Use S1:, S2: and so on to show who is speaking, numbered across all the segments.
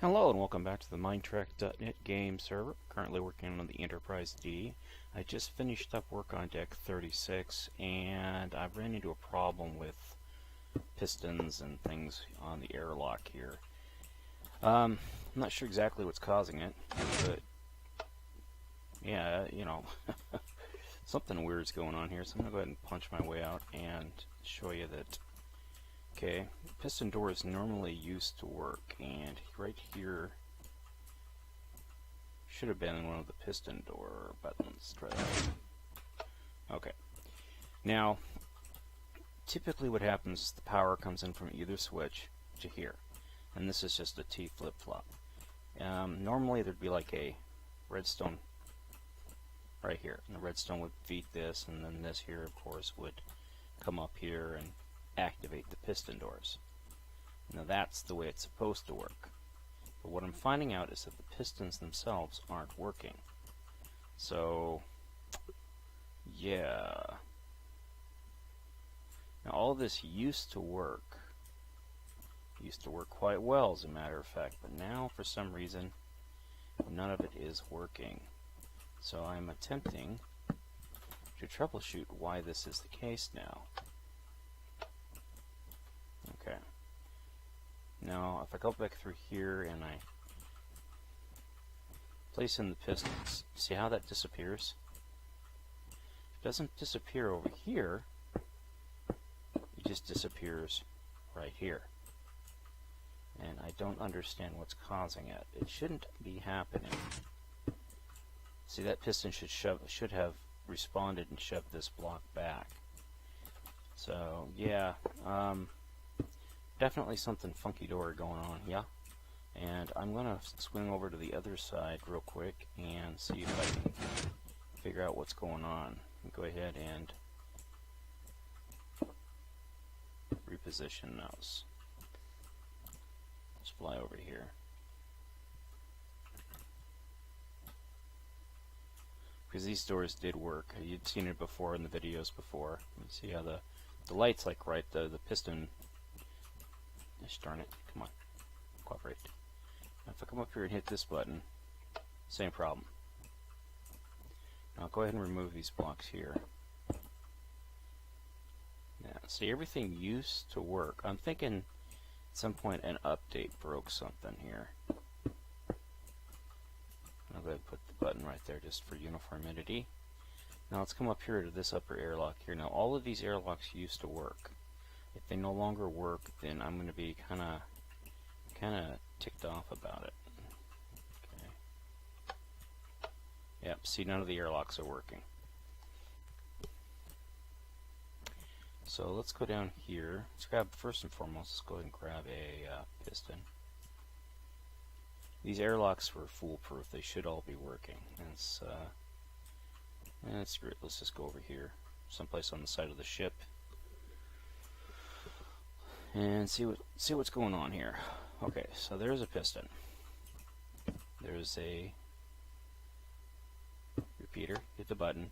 S1: Hello and welcome back to the MineTrek.net game server. Currently working on the Enterprise D. I just finished up work on deck 36 and I ran into a problem with pistons and things on the airlock here. I'm not sure exactly what's causing it, but yeah, you know, something weird's going on here, so I'm going to go ahead and punch my way out and show you that. Okay, piston doors normally used to work, and right here should have been one of the piston door buttons. Try that. Okay. Now, typically what happens is the power comes in from either switch to here, and this is just a T flip-flop. Normally there'd be like a redstone right here, and the redstone would feed this, and then this here, of course, would come up here and activate the piston doors. Now that's the way it's supposed to work. But what I'm finding out is that the pistons themselves aren't working. So, yeah. Now all this used to work quite well, as a matter of fact, but now for some reason none of it is working. So I'm attempting to troubleshoot why this is the case now. Okay. Now, if I go back through here and I place in the pistons, see how that disappears? It doesn't disappear over here, it just disappears right here. And I don't understand what's causing it. It shouldn't be happening. See, that piston should have responded and shoved this block back. So, yeah, definitely something funky dory going on, yeah? And I'm going to swing over to the other side real quick and see if I can figure out what's going on. Go ahead and reposition those. Let's fly over here. Because these doors did work. You'd seen it before in the videos before. You see how the light's like right, the piston. Gosh darn it, come on, cooperate. Now if I come up here and hit this button, same problem. Now I'll go ahead and remove these blocks here. Now, see, everything used to work. I'm thinking at some point an update broke something here. I'll go ahead and put the button right there just for uniformity. Now let's come up here to this upper airlock here. Now all of these airlocks used to work. If they no longer work, then I'm going to be kind of ticked off about it. Okay. Yep, see, none of the airlocks are working. So let's go down here. Let's grab, first and foremost, let's go ahead and grab a piston. These airlocks were foolproof. They should all be working. And screw it. Let's just go over here, someplace on the side of the ship, and see what's going on here. Okay, so there's a piston. There's a repeater. Hit the button.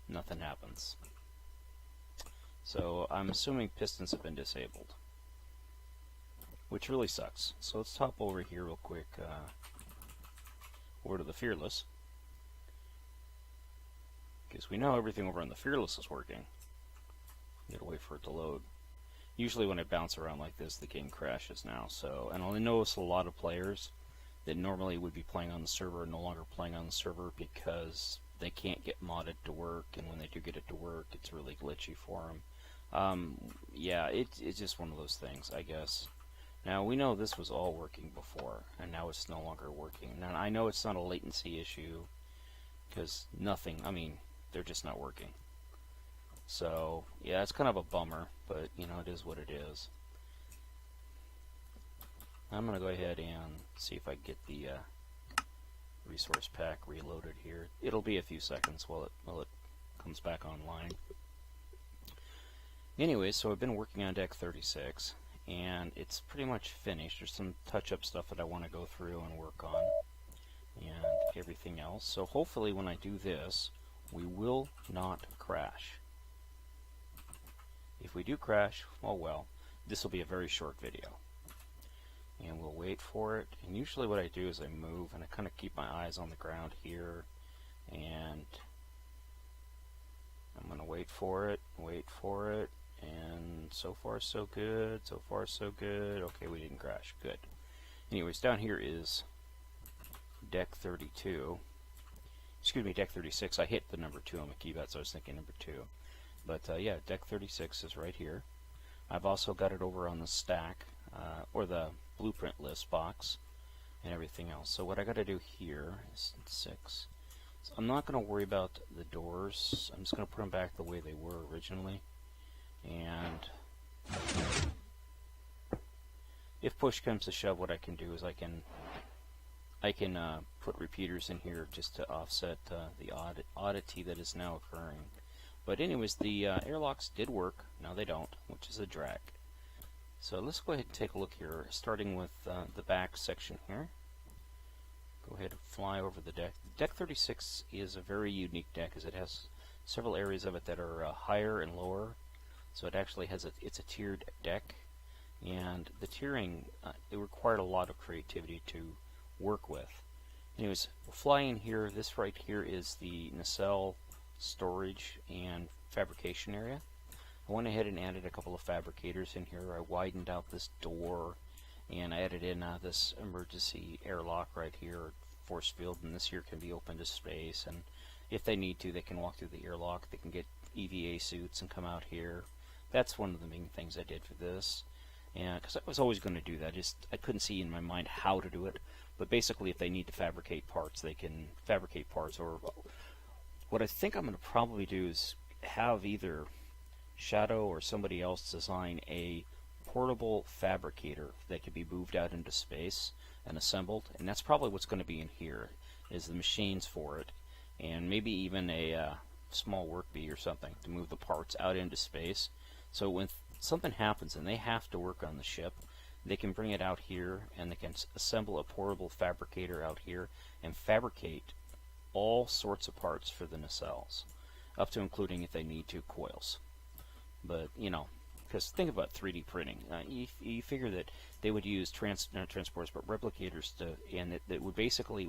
S1: Nothing happens. So I'm assuming pistons have been disabled, which really sucks. So let's hop over here real quick, over to the Fearless, because we know everything over on the Fearless is working. You gotta wait for it to load. Usually when I bounce around like this, the game crashes now. So, and I notice a lot of players that normally would be playing on the server are no longer playing on the server because they can't get modded to work, and when they do get it to work, it's really glitchy for them. Yeah, it's just one of those things, I guess. Now, we know this was all working before, and now it's no longer working. Now, I know it's not a latency issue, because nothing, I mean, they're just not working. So, yeah, it's kind of a bummer, but, you know, it is what it is. I'm going to go ahead and see if I get the resource pack reloaded here. It'll be a few seconds while it comes back online. Anyway, so I've been working on deck 36, and it's pretty much finished. There's some touch-up stuff that I want to go through and work on, and everything else. So hopefully when I do this, we will not crash. If we do crash, oh well, this will be a very short video. and we'll wait for it. And usually what I do is I move and I kind of keep my eyes on the ground here, and I'm going to wait for it, and so far so good, so far so good. Okay, we didn't crash, good. Anyways, down here is deck 32. Excuse me, deck 36. I hit the number 2 on my keypad, so I was thinking number 2. But yeah, deck 36 is right here. I've also got it over on the stack, or the blueprint list box, and everything else. So what I got to do here is 6. So I'm not going to worry about the doors. I'm just going to put them back the way they were originally. And if push comes to shove, what I can do is I can put repeaters in here just to offset the oddity that is now occurring. But anyways, the airlocks did work. Now they don't, which is a drag. So let's go ahead and take a look here, starting with the back section here. Go ahead and fly over the deck. Deck 36 is a very unique deck, as it has several areas of it that are higher and lower. So it actually has it's a tiered deck, and the tiering it required a lot of creativity to work with. Anyways, we'll fly in here. This right here is the nacelle storage and fabrication area. I went ahead and added a couple of fabricators in here. I widened out this door, and I added in this emergency airlock right here, force field, and this here can be open to space, and if they need to, they can walk through the airlock. They can get EVA suits and come out here. That's one of the main things I did for this, and because I was always going to do that, I couldn't see in my mind how to do it. But basically, if they need to fabricate parts, they can fabricate parts. Or what I think I'm going to probably do is have either Shadow or somebody else design a portable fabricator that can be moved out into space and assembled, and that's probably what's going to be in here, is the machines for it, and maybe even a small work bee or something to move the parts out into space. So when something happens and they have to work on the ship, they can bring it out here, and they can assemble a portable fabricator out here and fabricate all sorts of parts for the nacelles, up to including, if they need to, coils. But, you know, because think about 3D printing. You figure that they would use not transporters, but replicators to, and it would basically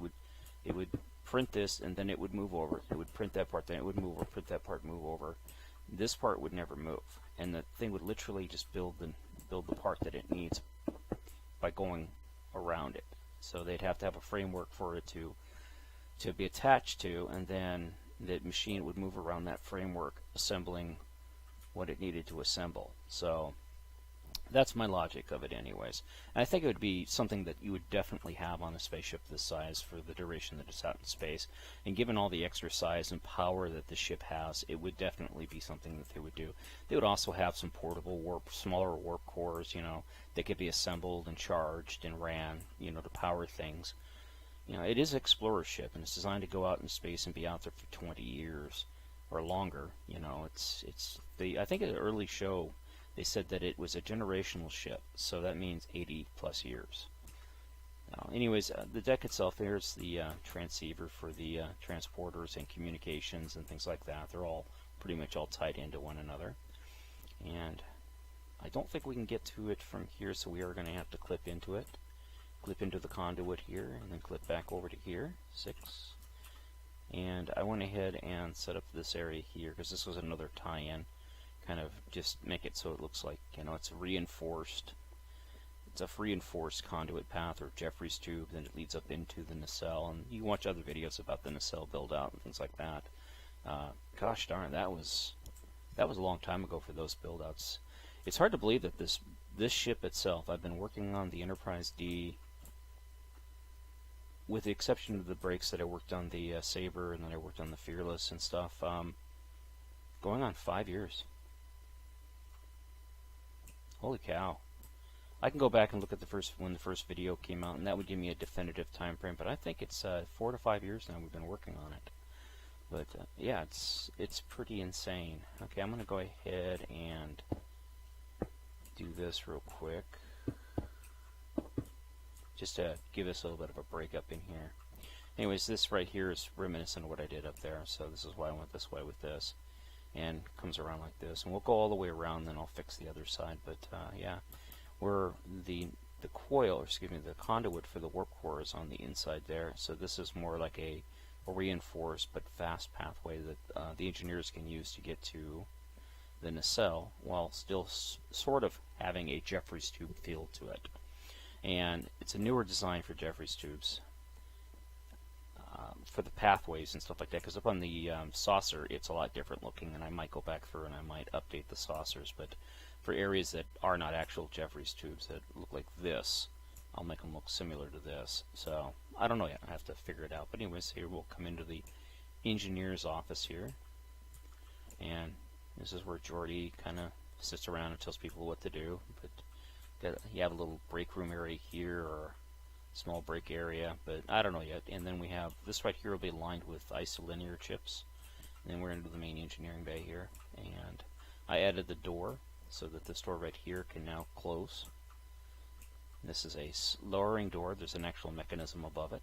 S1: it would print this, and then it would move over. It would print that part, then it would move over, print that part, move over. This part would never move, and the thing would literally just build the part that it needs by going around it. So they'd have to have a framework for it to be attached to, and then the machine would move around that framework, assembling what it needed to assemble. So that's my logic of it anyways. And I think it would be something that you would definitely have on a spaceship this size for the duration that it's out in space. And given all the extra size and power that the ship has, it would definitely be something that they would do. They would also have some portable smaller warp cores, you know, that could be assembled and charged and ran, you know, to power things. You know, it is an explorer ship, and it's designed to go out in space and be out there for 20 years or longer. You know, I think at an early show they said that it was a generational ship, so that means 80 plus years. Now, anyways, the deck itself, here's the transceiver for the transporters and communications and things like that. They're all pretty much all tied into one another. And I don't think we can get to it from here, so we are going to have to clip into it. Clip into the conduit here, and then clip back over to here, 6. And I went ahead and set up this area here, because this was another tie-in. Kind of just make it so it looks like, you know, it's reinforced. It's a reinforced conduit path or Jeffrey's tube, then it leads up into the nacelle. And you can watch other videos about the nacelle build out and things like that. Gosh darn, that was a long time ago for those build outs. It's hard to believe that this ship itself, I've been working on the Enterprise D, with the exception of the breaks that I worked on the Saber, and then I worked on the Fearless and stuff, going on 5 years. Holy cow. I can go back and look at when the first video came out, and that would give me a definitive time frame, but I think it's 4 to 5 years now we've been working on it. But yeah, it's pretty insane. Okay, I'm going to go ahead and do this real quick, just to give us a little bit of a break up in here. Anyways, this right here is reminiscent of what I did up there, so this is why I went this way with this. And comes around like this, and we'll go all the way around, then I'll fix the other side. But yeah, the the coil, or excuse me, the conduit for the warp core is on the inside there. So this is more like a reinforced but fast pathway that the engineers can use to get to the nacelle while still sort of having a Jeffries tube feel to it. And it's a newer design for Jeffries tubes for the pathways and stuff like that, because up on the saucer it's a lot different looking, and I might go back through and I might update the saucers, but for areas that are not actual Jeffries tubes that look like this, I'll make them look similar to this. So I don't know yet, I have to figure it out. But anyways, here we'll come into the engineer's office here, and this is where Jordy kind of sits around and tells people what to do. But you have a little break room area here, or small break area, but I don't know yet. And then we have this right here will be lined with isolinear chips. And then we're into the main engineering bay here, and I added the door so that this door right here can now close. This is a lowering door. There's an actual mechanism above it.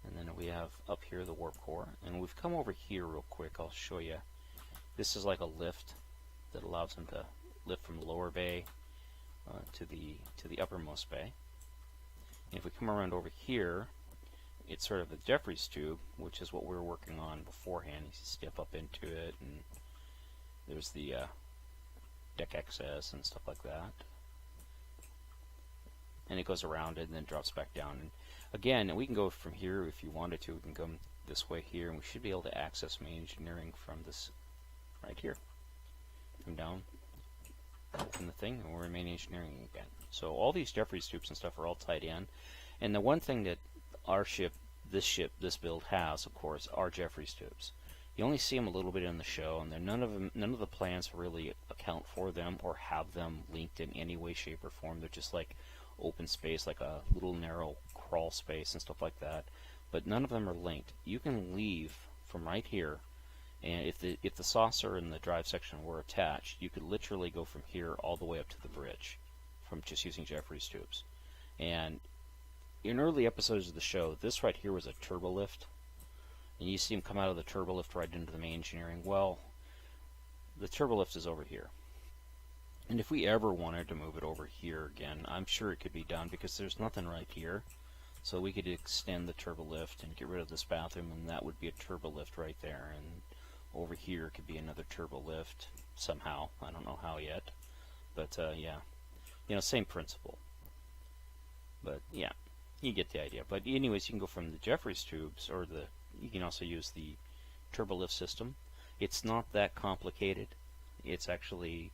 S1: And then we have up here the warp core, and we've come over here real quick. I'll show you. This is like a lift that allows them to lift from the lower bay to the uppermost bay. And if we come around over here, it's sort of a Jeffries tube, which is what we were working on beforehand. You step up into it, and there's the deck access and stuff like that. And it goes around it and then drops back down. And again, we can go from here if you wanted to. We can come this way here, and we should be able to access main engineering from this right here. Come down, open the thing, and we're in main engineering again. So all these Jeffries tubes and stuff are all tied in. And the one thing that our ship, this build has, of course, are Jeffries tubes. You only see them a little bit in the show, and none of the plans really account for them or have them linked in any way, shape, or form. They're just like open space, like a little narrow crawl space and stuff like that. But none of them are linked. You can leave from right here, and if the saucer and the drive section were attached, you could literally go from here all the way up to the bridge from just using Jeffries tubes. And in early episodes of the show, this right here was a turbo lift, and you see them come out of the turbo lift right into the main engineering. Well, the turbo lift is over here, and if we ever wanted to move it over here again, I'm sure it could be done, because there's nothing right here. So we could extend the turbo lift and get rid of this bathroom, and that would be a turbo lift right there. And over here could be another turbo lift somehow. I don't know how yet, but yeah, you know, same principle. But yeah, you get the idea. But anyways, you can go from the Jeffries tubes, or you can also use the turbo lift system. It's not that complicated. It's actually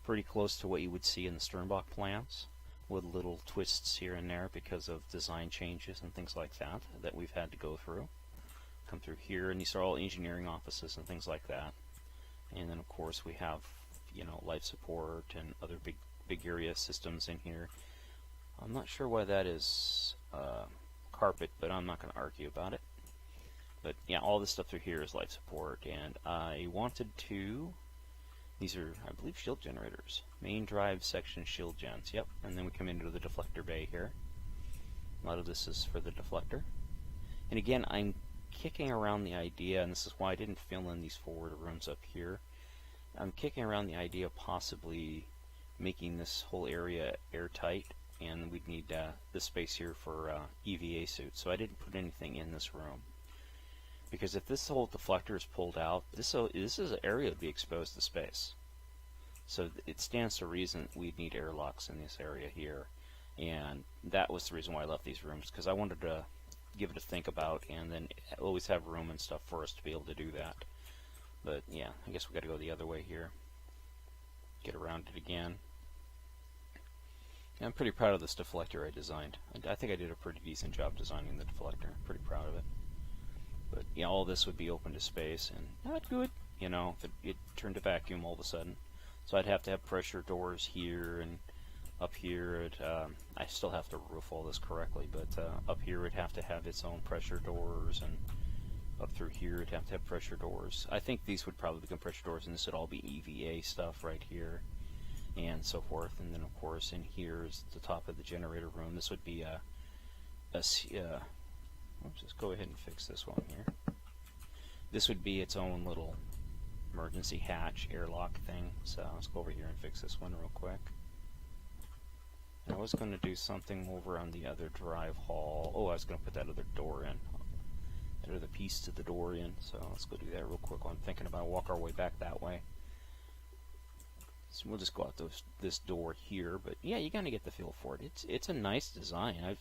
S1: pretty close to what you would see in the Sternbach plans, with little twists here and there because of design changes and things like that we've had to go through. Come through here, and these are all engineering offices and things like that. And then of course we have, you know, life support and other big area systems in here. I'm not sure why that is carpet, but I'm not going to argue about it. But yeah, all this stuff through here is life support, and I wanted to. These are, I believe, shield generators. Main drive section shield gens. Yep. And then we come into the deflector bay here. A lot of this is for the deflector. And again, I'm kicking around the idea, and this is why I didn't fill in these forward rooms up here. I'm kicking around the idea of possibly making this whole area airtight, and we'd need this space here for EVA suits. So I didn't put anything in this room, because if this whole deflector is pulled out, this is an area that would be exposed to space. So it stands to reason we'd need airlocks in this area here, and that was the reason why I left these rooms, because I wanted to give it a think about, and then always have room and stuff for us to be able to do that. But yeah, I guess we got to go the other way here. Get around it again. And I'm pretty proud of this deflector I designed. I think I did a pretty decent job designing the deflector. I'm pretty proud of it. But yeah, all this would be open to space, and not good, you know, if it turned to vacuum all of a sudden. So I'd have to have pressure doors here and up here. I still have to roof all this correctly, but up here it'd have to have its own pressure doors, and up through here it'd have to have pressure doors. I think these would probably become pressure doors, and this would all be EVA stuff right here, and so forth. And then of course in here is the top of the generator room. This would be let's just go ahead and fix this one here. This would be its own little emergency hatch airlock thing. So let's go over here and fix this one real quick. I was going to do something over on the other drive hall. Oh, I was going to put that other door in. That other piece to the door in. So let's go do that real quick while I'm thinking about walk our way back that way. So we'll just go out this door here. But yeah, you got to get the feel for it. It's a nice design. I'm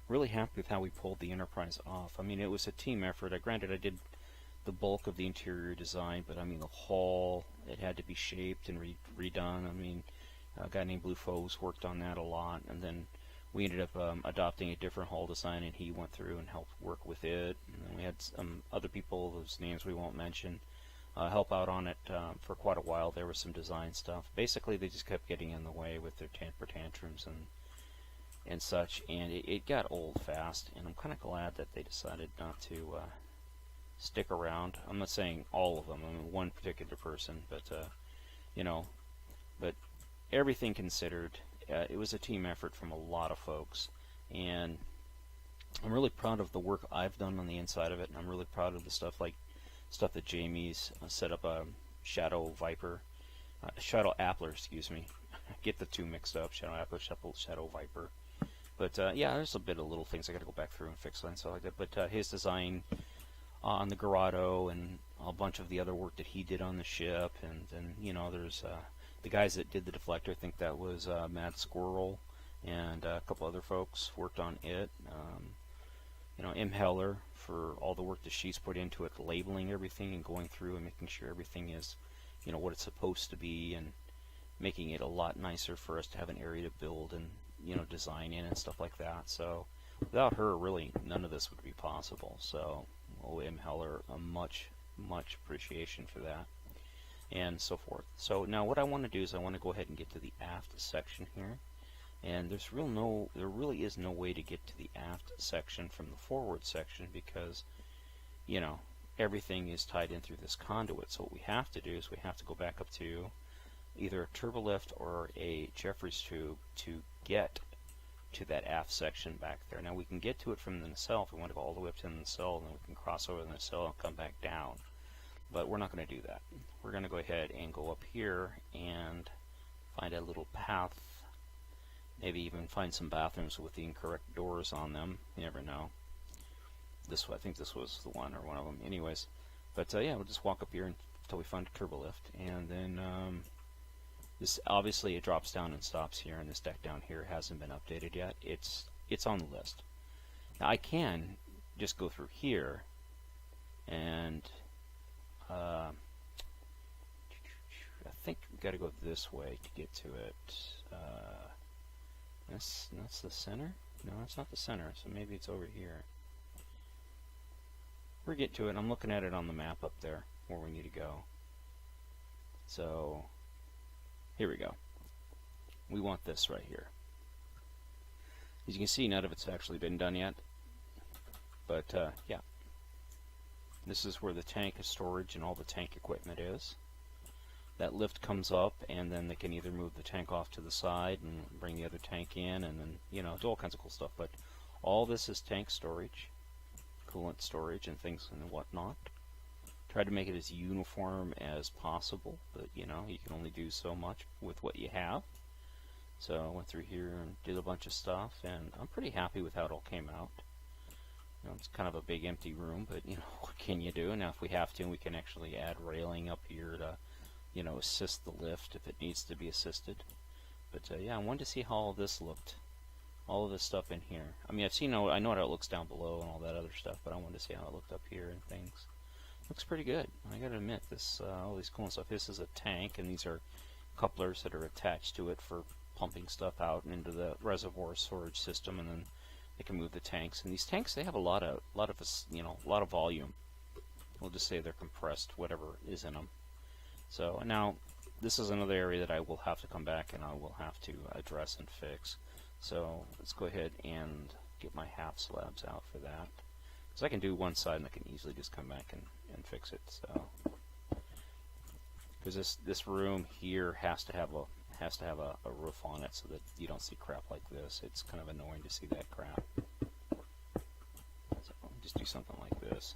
S1: really happy with how we pulled the Enterprise off. I mean, it was a team effort. Granted, I did the bulk of the interior design, but I mean, the hall, it had to be shaped and redone. I mean, a guy named Blue Foes worked on that a lot, and then we ended up adopting a different hall design, and he went through and helped work with it. And then we had some other people, whose names we won't mention, help out on it for quite a while. There was some design stuff. Basically, they just kept getting in the way with their temper tantrums and such, and it got old fast, and I'm kind of glad that they decided not to stick around. I'm not saying all of them, I mean one particular person, but you know, but everything considered, it was a team effort from a lot of folks, and I'm really proud of the work I've done on the inside of it, and I'm really proud of the stuff that Jamie's set up a Shadow Viper, Shadow Appler, excuse me. I get the two mixed up, Shadow Appler, Shadow Viper. But yeah, there's a bit of little things I got to go back through and fix and stuff like that. But his design on the Grotto and a bunch of the other work that he did on the ship, and then you know, there's the guys that did the deflector. I think that was Mad Squirrel and a couple other folks worked on it. You know, M. Heller for all the work that she's put into it, labeling everything and going through and making sure everything is, you know, what it's supposed to be, and making it a lot nicer for us to have an area to build and, you know, design in and stuff like that. So without her, really none of this would be possible. So M. Heller, a much appreciation for that, and so forth. So now what I want to do is I want to go ahead and get to the aft section here, and there really is no way to get to the aft section from the forward section, because, you know, everything is tied in through this conduit. So what we have to do is we have to go back up to either a turbolift or a Jeffries tube to get to that aft section back there. Now we can get to it from the nacelle if we want to go all the way up to the nacelle, and then we can cross over the nacelle and come back down. But we're not going to do that. We're going to go ahead and go up here and find a little path. Maybe even find some bathrooms with the incorrect doors on them. You never know. I think this was the one, or one of them. Anyways, but yeah, we'll just walk up here until we find a turbolift, and then this, obviously it drops down and stops here, and this deck down here hasn't been updated yet. It's on the list. Now I can just go through here and I think we've got to go this way to get to it. That's the center? No, that's not the center, so maybe it's over here. We'll get to it. I'm looking at it on the map up there where we need to go. So here we go. We want this right here. As you can see, none of it's actually been done yet. But yeah, this is where the tank storage and all the tank equipment is. That lift comes up, and then they can either move the tank off to the side and bring the other tank in, and then, you know, do all kinds of cool stuff. But all this is tank storage, coolant storage, and things and whatnot. Try to make it as uniform as possible, but you know, you can only do so much with what you have. So I went through here and did a bunch of stuff, and I'm pretty happy with how it all came out. You know, it's kind of a big empty room, but you know, what can you do? Now if we have to, we can actually add railing up here to, you know, assist the lift if it needs to be assisted. But yeah, I wanted to see how all this looked, all of this stuff in here. I mean, I know how it looks down below and all that other stuff, but I wanted to see how it looked up here and things. Looks pretty good. I gotta admit, this all these cool stuff. This is a tank, and these are couplers that are attached to it for pumping stuff out and into the reservoir storage system, and then they can move the tanks. And these tanks, they have a lot of you know, a lot of volume. We'll just say they're compressed, whatever is in them. So now, this is another area that I will have to come back and I will have to address and fix. So let's go ahead and get my half slabs out for that. Because I can do one side and I can easily just come back and fix it. So, because this room here has to have a roof on it so that you don't see crap like this. It's kind of annoying to see that crap. So just do something like this.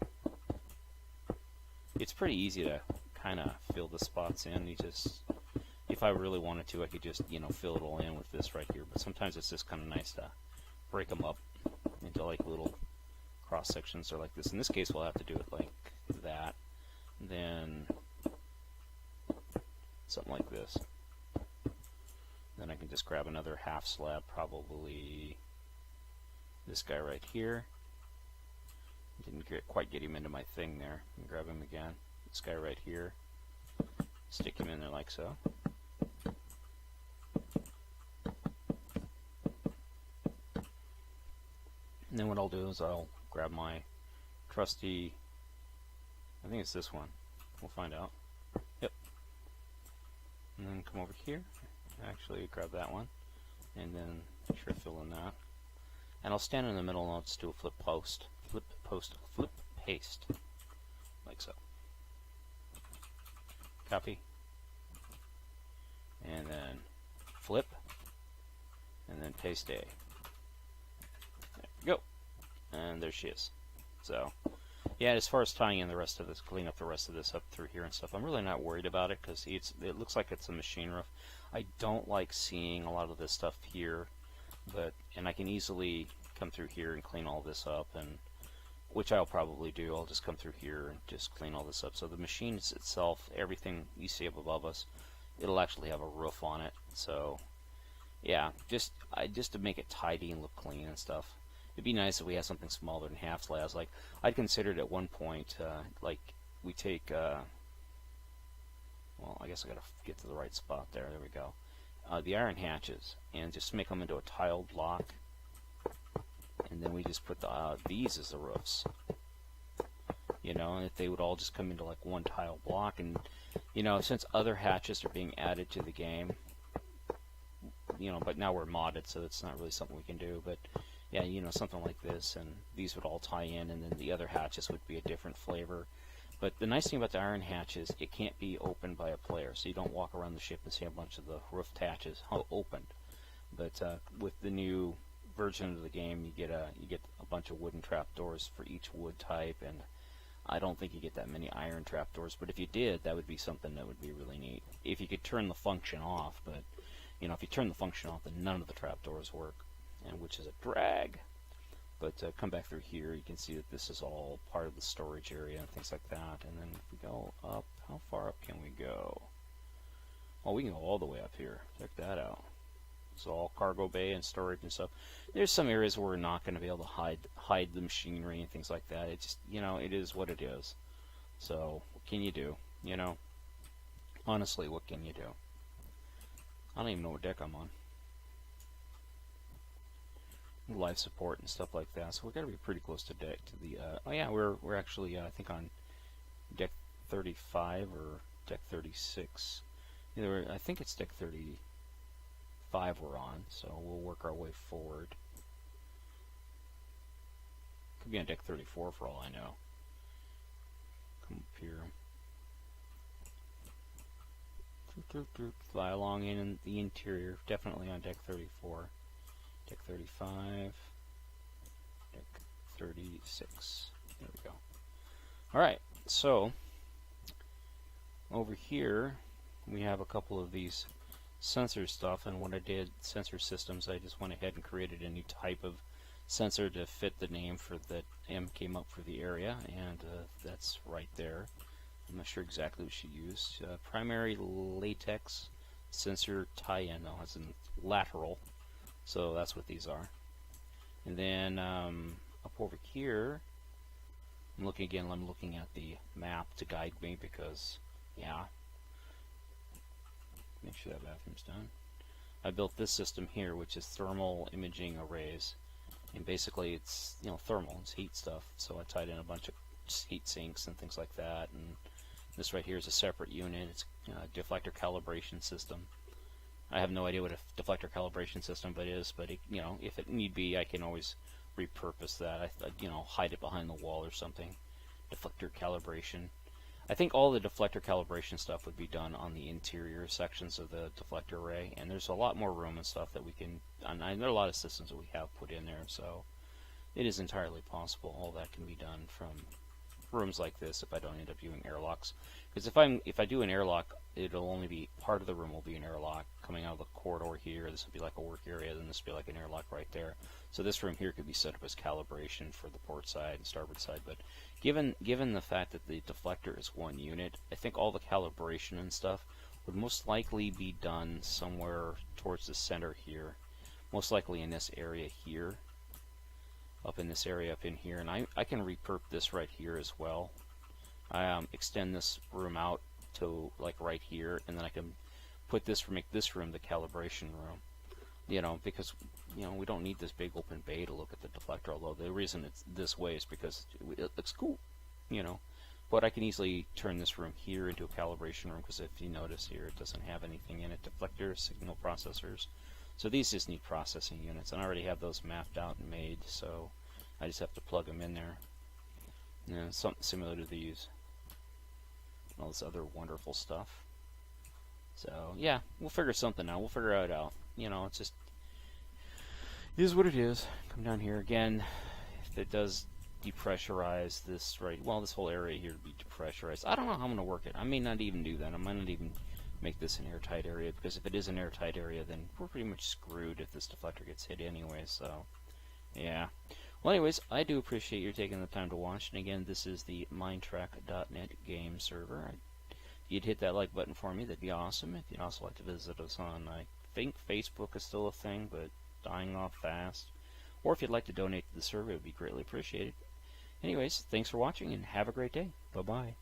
S1: It's pretty easy to kind of fill the spots in. You if I really wanted to, I could just, you know, fill it all in with this right here. But sometimes it's just kind of nice to break them up into like little cross sections or like this. In this case, we'll have to do it like that. Then something like this. Then I can just grab another half slab, probably this guy right here. Didn't quite get him into my thing there. And grab him again. This guy right here. Stick him in there like so. And then what I'll do is I'll grab my trusty, I think it's this one. We'll find out. Yep. And then come over here. Actually, grab that one. And then make sure I fill in that. And I'll stand in the middle and I'll just do a flip paste. Like so. Copy. And then flip. And then paste A. There we go. And there she is. So, yeah, as far as tying in the rest of this, clean up the rest of this up through here and stuff, I'm really not worried about it because it looks like it's a machine roof. I don't like seeing a lot of this stuff here, and I can easily come through here and clean all this up, and which I'll probably do. I'll just come through here and just clean all this up. So the machine itself, everything you see up above us, it'll actually have a roof on it. So yeah, just to make it tidy and look clean and stuff. It'd be nice if we had something smaller than half slabs. Like I'd considered at one point, like we take, well, I guess I gotta get to the right spot there. There we go. The iron hatches, and just make them into a tiled block, and then we just put these as the roofs. You know, and if they would all just come into like one tile block, and you know, since other hatches are being added to the game, you know, but now we're modded, so it's not really something we can do. But yeah, you know, something like this, and these would all tie in, and then the other hatches would be a different flavor. But the nice thing about the iron hatch is it can't be opened by a player, so you don't walk around the ship and see a bunch of the roofed hatches opened. But with the new version of the game, you get a bunch of wooden trapdoors for each wood type, and I don't think you get that many iron trapdoors. But if you did, that would be something that would be really neat. If you could turn the function off, but you know, if you turn the function off, then none of the trapdoors work, and which is a drag. But come back through here, you can see that this is all part of the storage area and things like that. And then if we go up, how far up can we go? Well, we can go all the way up here. Check that out. It's all cargo bay and storage and stuff. There's some areas where we're not going to be able to hide the machinery and things like that. It just, you know, it is what it is. So what can you do? You know, honestly, what can you do? I don't even know what deck I'm on. Life support and stuff like that. So we've got to be pretty close to deck to the. Oh yeah, we're actually I think on deck 35 or deck 36. Either I think it's deck 35 we're on. So we'll work our way forward. Could be on deck 34 for all I know. Come up here. Fly along in the interior. Definitely on deck 34. Deck 35, deck 36. There we go. Alright, so over here we have a couple of these sensor stuff, and when I did sensor systems, I just went ahead and created a new type of sensor to fit the name for that M came up for the area, and that's right there. I'm not sure exactly what she used. Primary latex sensor tie-in, no, it's in lateral. So that's what these are. And then up over here, I'm looking at the map to guide me because, yeah, make sure that bathroom's done. I built this system here, which is thermal imaging arrays, and basically it's, you know, thermal, it's heat stuff. So I tied in a bunch of heat sinks and things like that. And this right here is a separate unit. It's a deflector calibration system. I have no idea what a deflector calibration system is, but it, you know, if it need be, I can always repurpose that. You know, hide it behind the wall or something. Deflector calibration. I think all the deflector calibration stuff would be done on the interior sections of the deflector array, and there's a lot more room and stuff that we can. And there are a lot of systems that we have put in there, so it is entirely possible all that can be done from rooms like this if I don't end up doing airlocks. Because if I do an airlock, it'll only be part of the room will be an airlock coming out of the corridor here. This will be like a work area, then this will be like an airlock right there. So this room here could be set up as calibration for the port side and starboard side. But given the fact that the deflector is one unit, I think all the calibration and stuff would most likely be done somewhere towards the center here. Most likely in this area here. Up in this area up in here. And I can repurp this right here as well. I extend this room out to like right here, and then I can put this, make this room the calibration room. You know, because you know we don't need this big open bay to look at the deflector. Although the reason it's this way is because it looks cool, you know. But I can easily turn this room here into a calibration room because if you notice here, it doesn't have anything in it. Deflectors, signal processors. So these just need processing units, and I already have those mapped out and made. So I just have to plug them in there. You know, something similar to these. All this other wonderful stuff. So yeah, we'll figure something out. We'll figure it out. You know, it's just is what it is. Come down here again. If it does depressurize this this whole area here to be depressurized. I don't know how I'm going to work it. I may not even do that. I might not even make this an airtight area, because if it is an airtight area, then we're pretty much screwed if this deflector gets hit anyway. So yeah. Well, anyways, I do appreciate you taking the time to watch. And again, this is the MineTrek.net game server. If you'd hit that like button for me, that'd be awesome. If you'd also like to visit us on, I think Facebook is still a thing, but dying off fast. Or if you'd like to donate to the server, it would be greatly appreciated. Anyways, thanks for watching, and have a great day. Bye-bye.